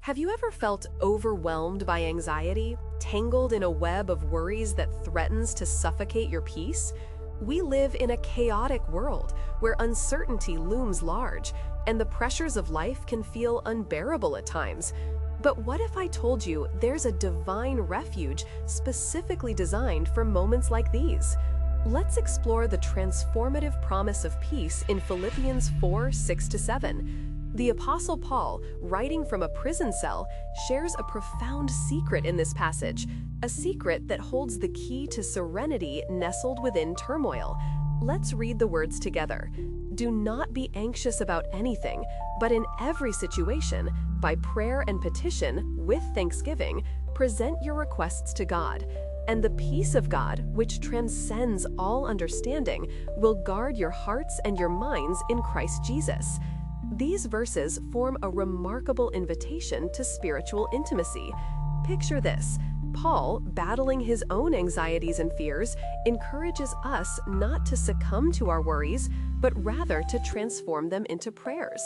Have you ever felt overwhelmed by anxiety, tangled in a web of worries that threatens to suffocate your peace? We live in a chaotic world where uncertainty looms large and the pressures of life can feel unbearable at times. But what if I told you there's a divine refuge specifically designed for moments like these? Let's explore the transformative promise of peace in Philippians 4:6-7. The Apostle Paul, writing from a prison cell, shares a profound secret in this passage, a secret that holds the key to serenity nestled within turmoil. Let's read the words together. Do not be anxious about anything, but in every situation, by prayer and petition, with thanksgiving, present your requests to God. And the peace of God, which transcends all understanding, will guard your hearts and your minds in Christ Jesus. These verses form a remarkable invitation to spiritual intimacy. Picture this. Paul, battling his own anxieties and fears, encourages us not to succumb to our worries, but rather to transform them into prayers.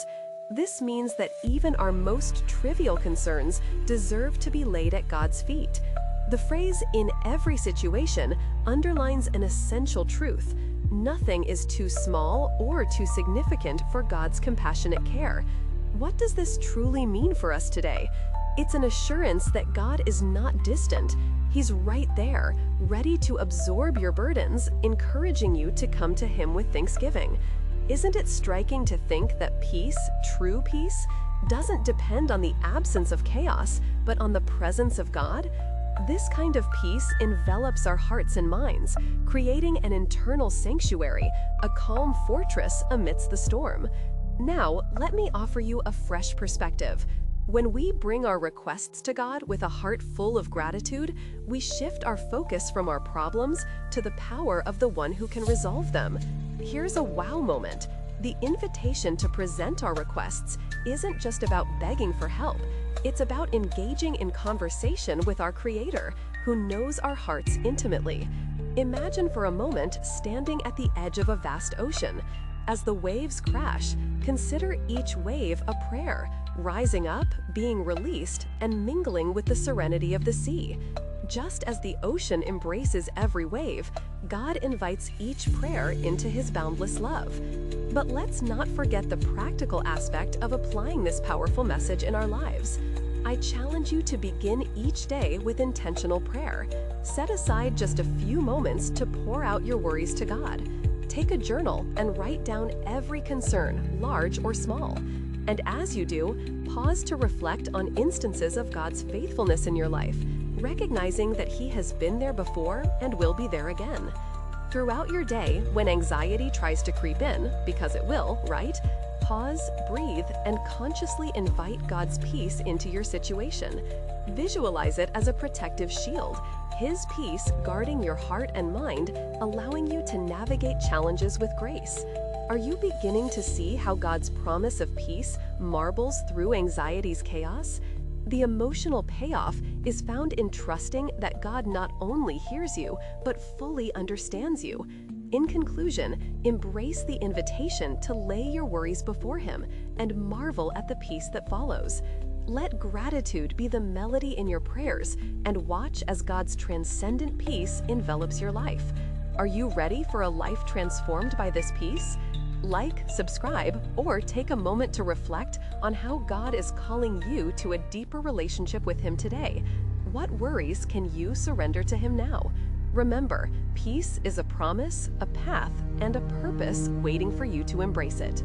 This means that even our most trivial concerns deserve to be laid at God's feet. The phrase "in every situation" underlines an essential truth. Nothing is too small or too significant for God's compassionate care. What does this truly mean for us today? It's an assurance that God is not distant. He's right there, ready to absorb your burdens, encouraging you to come to Him with thanksgiving. Isn't it striking to think that peace, true peace, doesn't depend on the absence of chaos, but on the presence of God? This kind of peace envelops our hearts and minds, creating an internal sanctuary, a calm fortress amidst the storm. Now, let me offer you a fresh perspective. When we bring our requests to God with a heart full of gratitude, we shift our focus from our problems to the power of the one who can resolve them. Here's a wow moment. The invitation to present our requests isn't just about begging for help. It's about engaging in conversation with our Creator, who knows our hearts intimately. Imagine for a moment standing at the edge of a vast ocean. As the waves crash, consider each wave a prayer, rising up, being released, and mingling with the serenity of the sea. Just as the ocean embraces every wave, God invites each prayer into His boundless love. But let's not forget the practical aspect of applying this powerful message in our lives. I challenge you to begin each day with intentional prayer. Set aside just a few moments to pour out your worries to God. Take a journal and write down every concern, large or small. And as you do, pause to reflect on instances of God's faithfulness in your life, recognizing that He has been there before and will be there again. Throughout your day, when anxiety tries to creep in, because it will, right? Pause, breathe, and consciously invite God's peace into your situation. Visualize it as a protective shield, His peace guarding your heart and mind, allowing you to navigate challenges with grace. Are you beginning to see how God's promise of peace marbles through anxiety's chaos? The emotional payoff is found in trusting that God not only hears you, but fully understands you. In conclusion, embrace the invitation to lay your worries before Him and marvel at the peace that follows. Let gratitude be the melody in your prayers and watch as God's transcendent peace envelops your life. Are you ready for a life transformed by this peace? Like, subscribe, or take a moment to reflect on how God is calling you to a deeper relationship with Him today. What worries can you surrender to Him now? Remember, peace is a promise, a path, and a purpose waiting for you to embrace it.